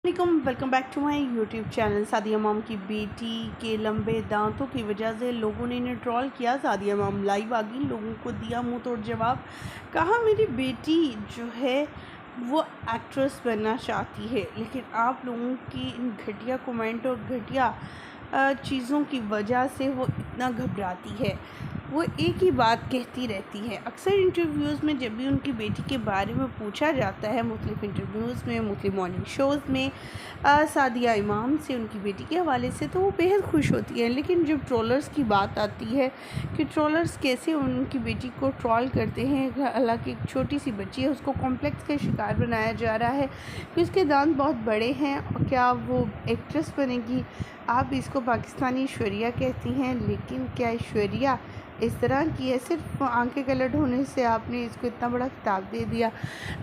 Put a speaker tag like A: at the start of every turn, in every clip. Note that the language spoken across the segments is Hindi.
A: Welcome back to my YouTube channel. Sadia Imam की बेटी के लंबे दांतों की वजह से लोगों ने इन्हें ट्रोल किया। सादिया इमाम लाइव आ गई, लोगों को दिया मुंह तोड़ जवाब। कहा मेरी बेटी जो है वो एक्ट्रेस बनना चाहती है, लेकिन आप लोगों की इन घटिया कमेंट और घटिया चीज़ों की वजह से वो इतना घबराती है। वो एक ही बात कहती रहती है। अक्सर इंटरव्यूज़ में जब भी उनकी बेटी के बारे में पूछा जाता है, मुख्तलिफ़ इंटरव्यूज़ में, मुख्तलिफ़ मॉर्निंग शोज़ में, सादिया इमाम से उनकी बेटी के हवाले से, तो वो बेहद खुश होती है। लेकिन जब ट्रोलर्स की बात आती है कि ट्रोलर्स कैसे उनकी बेटी को ट्रोल करते हैं, हालांकि एक छोटी सी बच्ची है, उसको कॉम्प्लेक्स का शिकार बनाया जा रहा है कि उसके दांत बहुत बड़े हैं और क्या वो एक्ट्रेस बनेगी। आप इसको पाकिस्तानी ऐश्वर्या कहती हैं, लेकिन क्या ऐश्वर्या इस तरह की है? सिर्फ आंखें कलर होने से आपने इसको इतना बड़ा खिताब दे दिया।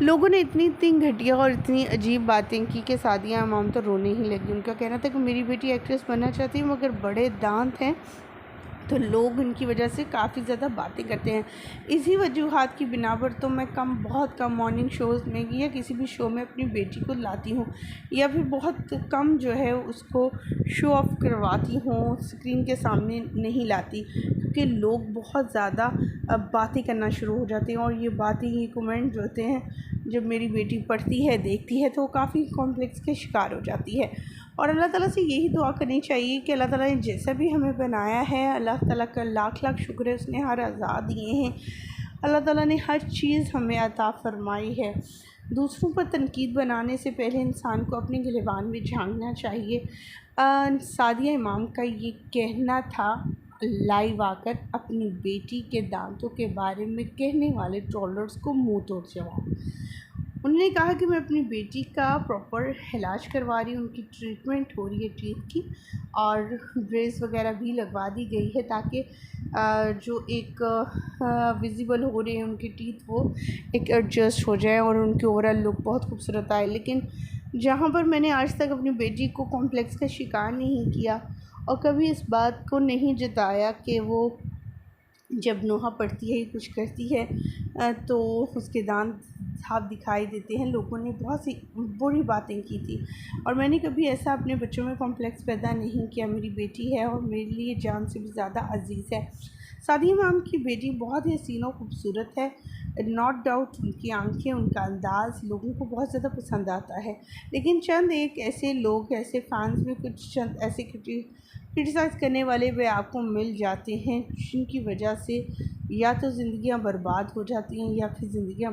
A: लोगों ने इतनी इतनी घटिया और इतनी अजीब बातें की कि सादिया इमाम तो रोने ही लगी। उनका कहना था कि मेरी बेटी एक्ट्रेस बनना चाहती है, मगर बड़े दांत हैं, तो लोग उनकी वजह से काफ़ी ज़्यादा बातें करते हैं। इसी वजूहात की बिना पर तो मैं बहुत कम मॉर्निंग शोज़ में या किसी भी शो में अपनी बेटी को लाती हूँ, या फिर बहुत कम जो है उसको शो ऑफ़ करवाती हूँ, स्क्रीन के सामने नहीं लाती, क्योंकि लोग बहुत ज़्यादा बातें करना शुरू हो जाते हैं। और ये बातें, ये कमेंट जो होते हैं, जब मेरी बेटी पढ़ती है, देखती है, तो काफ़ी कॉम्प्लेक्स के शिकार हो जाती है। और अल्लाह ताला से यही दुआ करनी चाहिए कि अल्लाह ताला ने जैसा भी हमें बनाया है, अल्लाह ताला का लाख लाख शुक्र है, उसने हर आज़ाद दिए हैं। अल्लाह ताला ने हर चीज़ हमें अता फ़रमाई है। दूसरों पर तनकीद बनाने से पहले इंसान को अपने गिरेबान में झांकना चाहिए। सादिया इमाम का ये कहना था लाइव आकर अपनी बेटी के दांतों के बारे में कहने वाले ट्रोलर्स को मुंह तोड़ जवाब। उन्होंने कहा कि मैं अपनी बेटी का प्रॉपर इलाज करवा रही हूँ, उनकी ट्रीटमेंट हो रही है टीथ की, और ब्रेस वगैरह भी लगवा दी गई है, ताकि जो एक विज़िबल हो रहे हैं उनके टीथ, वो एक एडजस्ट हो जाए और उनकी ओवरऑल लुक बहुत खूबसूरत आए। लेकिन जहाँ पर मैंने आज तक अपनी बेटी को कॉम्प्लेक्स का शिकार नहीं किया और कभी इस बात को नहीं जताया कि वो जब नोहा पढ़ती है, कुछ करती है, तो उसके दांत साफ दिखाई देते हैं। लोगों ने बहुत सी बुरी बातें की थी, और मैंने कभी ऐसा अपने बच्चों में कॉम्प्लेक्स पैदा नहीं किया। मेरी बेटी है और मेरे लिए जान से भी ज़्यादा अजीज़ है। सादिया इमाम की बेटी बहुत ही हसीन और खूबसूरत है, नॉट डाउट। उनकी आंखें, उनका अंदाज़ लोगों को बहुत ज़्यादा पसंद आता है। लेकिन चंद एक ऐसे लोग, ऐसे फैंस में कुछ चंद ऐसे क्रिटिसाइज़ करने वाले वे आपको मिल जाते हैं, जिनकी वजह से या तो ज़िंदगियां बर्बाद हो जाती हैं या फिर ज़िंदगियां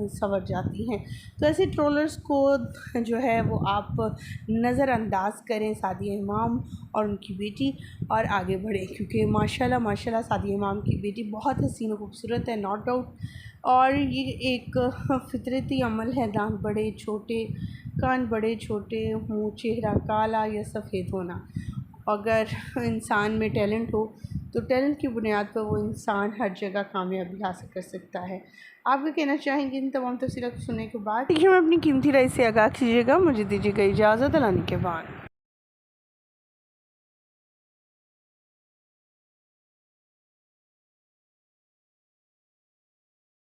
A: संवर जाती हैं। तो ऐसे ट्रोलर्स को जो है वो आप नज़रअंदाज करें, सादिया इमाम और उनकी बेटी, और आगे बढ़ें, क्योंकि माशाल्लाह माशाल्लाह सादिया इमाम की बेटी बहुत हसीन और खूबसूरत है, नॉट डाउट। और ये एक फितरती अमल है, दांत बड़े छोटे, कान बड़े छोटे, मुँह चेहरा काला या सफ़ेद होना। अगर इंसान में टैलेंट हो तो टैलेंट की बुनियाद पर वो इंसान हर जगह कामयाबी हासिल कर सकता है। आप भी कहना चाहेंगे इन तमाम तफसीलात को सुनने के बाद? देखिए, मैं अपनी कीमती राय से आगाह कीजिएगा। मुझे दीजिएगा इजाज़त। अल्लाह के बाद।